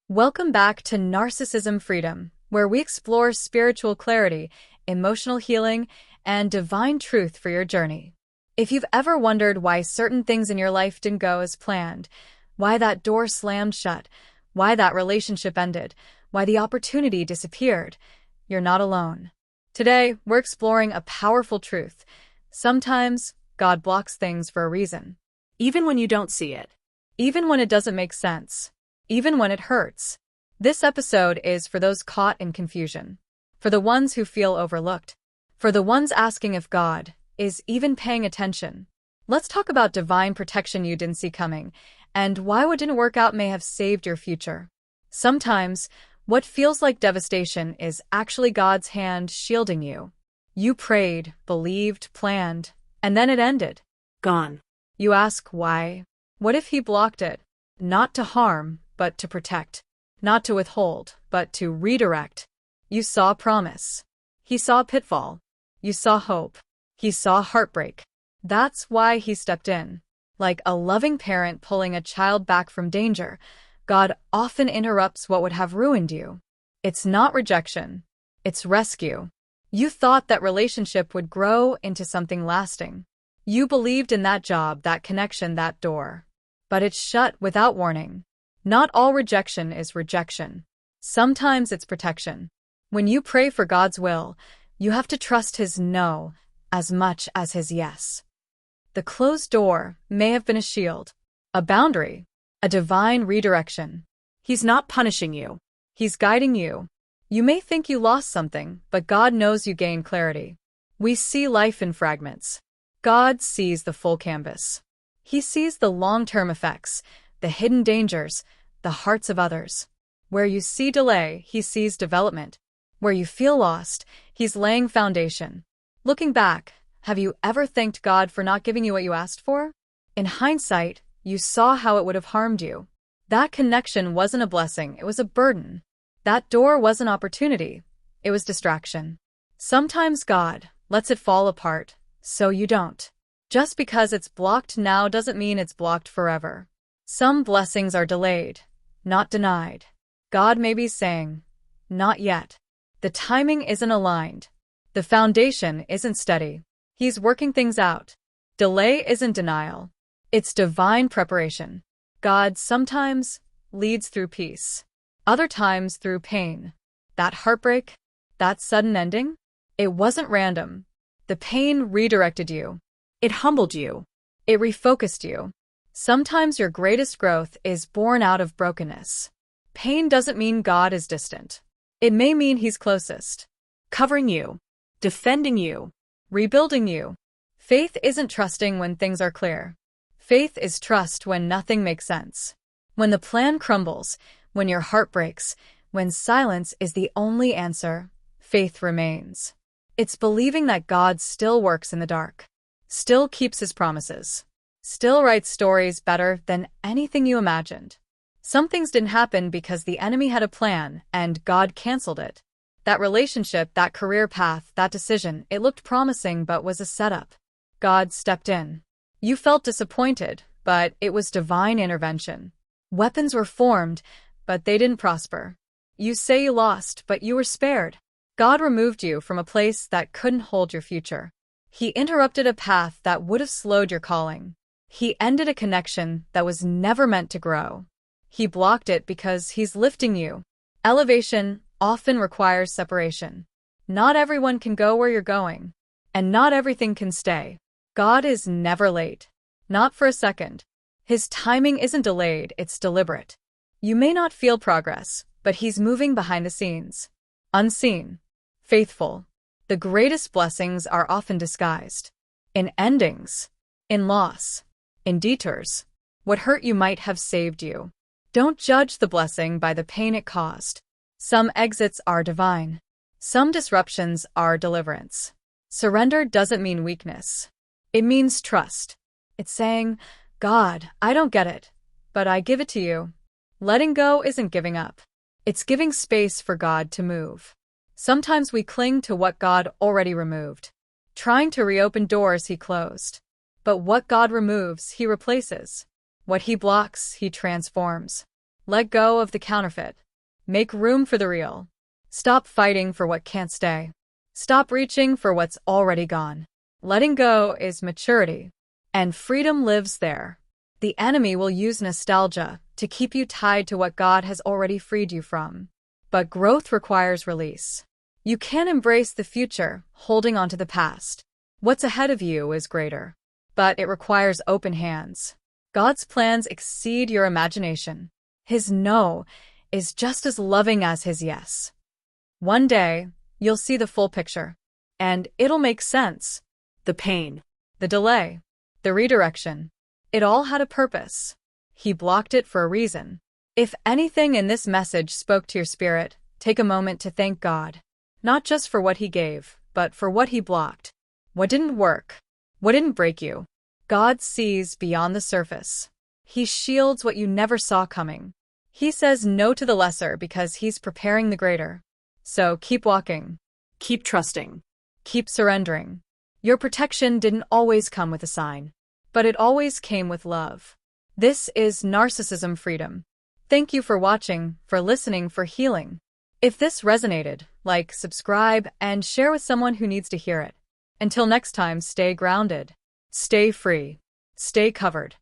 Welcome back to Narcissism Freedom, where we explore spiritual clarity, emotional healing, and divine truth for your journey. If you've ever wondered why certain things in your life didn't go as planned, why that door slammed shut, why that relationship ended, why the opportunity disappeared, you're not alone. Today, we're exploring a powerful truth. Sometimes, God blocks things for a reason. Even when you don't see it. Even when it doesn't make sense. Even when it hurts. This episode is for those caught in confusion. For the ones who feel overlooked. For the ones asking if God is even paying attention. Let's talk about divine protection you didn't see coming, and why what didn't work out may have saved your future. Sometimes, what feels like devastation is actually God's hand shielding you. You prayed, believed, planned, and then it ended. Gone. You ask why? What if He blocked it? Not to harm, but to protect. Not to withhold, but to redirect. You saw promise. He saw pitfall. You saw hope. He saw heartbreak. That's why He stepped in. Like a loving parent pulling a child back from danger, God often interrupts what would have ruined you. It's not rejection. It's rescue. You thought that relationship would grow into something lasting. You believed in that job, that connection, that door. But it's shut without warning. Not all rejection is rejection. Sometimes it's protection. When you pray for God's will, you have to trust His no as much as His yes. The closed door may have been a shield, a boundary, a divine redirection. He's not punishing you. He's guiding you. You may think you lost something, but God knows you gained clarity. We see life in fragments. God sees the full canvas. He sees the long-term effects, the hidden dangers, the hearts of others. Where you see delay, He sees development. Where you feel lost, He's laying foundation. Looking back, have you ever thanked God for not giving you what you asked for? In hindsight, you saw how it would have harmed you. That connection wasn't a blessing, it was a burden. That door was an opportunity, it was distraction. Sometimes God lets it fall apart, so you don't. Just because it's blocked now doesn't mean it's blocked forever. Some blessings are delayed, not denied. God may be saying, not yet. The timing isn't aligned. The foundation isn't steady. He's working things out. Delay isn't denial. It's divine preparation. God sometimes leads through peace. Other times through pain. That heartbreak, that sudden ending, it wasn't random. The pain redirected you. It humbled you. It refocused you. Sometimes your greatest growth is born out of brokenness. Pain doesn't mean God is distant. It may mean He's closest. Covering you. Defending you. Rebuilding you. Faith isn't trusting when things are clear. Faith is trust when nothing makes sense. When the plan crumbles, when your heart breaks, when silence is the only answer, faith remains. It's believing that God still works in the dark. Still keeps His promises. Still writes stories better than anything you imagined. Some things didn't happen because the enemy had a plan and God canceled it. That relationship, that career path, that decision, it looked promising but was a setup. God stepped in. You felt disappointed, but it was divine intervention. Weapons were formed, but they didn't prosper. You say you lost, but you were spared. God removed you from a place that couldn't hold your future. He interrupted a path that would have slowed your calling. He ended a connection that was never meant to grow. He blocked it because He's lifting you. Elevation often requires separation. Not everyone can go where you're going. And not everything can stay. God is never late. Not for a second. His timing isn't delayed, it's deliberate. You may not feel progress, but He's moving behind the scenes. Unseen. Faithful. The greatest blessings are often disguised. In endings. In loss. In detours. What hurt you might have saved you. Don't judge the blessing by the pain it caused. Some exits are divine. Some disruptions are deliverance. Surrender doesn't mean weakness. It means trust. It's saying, God, I don't get it, but I give it to you. Letting go isn't giving up. It's giving space for God to move. Sometimes we cling to what God already removed, trying to reopen doors He closed. But what God removes, He replaces. What He blocks, He transforms. Let go of the counterfeit. Make room for the real. Stop fighting for what can't stay. Stop reaching for what's already gone. Letting go is maturity, and freedom lives there. The enemy will use nostalgia to keep you tied to what God has already freed you from. But growth requires release. You can't embrace the future holding on to the past. What's ahead of you is greater, but it requires open hands. God's plans exceed your imagination. His no is just as loving as his yes. One day, you'll see the full picture, and it'll make sense. The pain. The delay. The redirection. It all had a purpose. He blocked it for a reason. If anything in this message spoke to your spirit, take a moment to thank God. Not just for what he gave, but for what he blocked. What didn't work? What didn't break you? God sees beyond the surface. He shields what you never saw coming. He says no to the lesser because he's preparing the greater. So keep walking. Keep trusting. Keep surrendering. Your protection didn't always come with a sign, but it always came with love. This is Narcissism Freedom. Thank you for watching, for listening, for healing. If this resonated, like, subscribe, and share with someone who needs to hear it. Until next time, stay grounded, stay free, stay covered.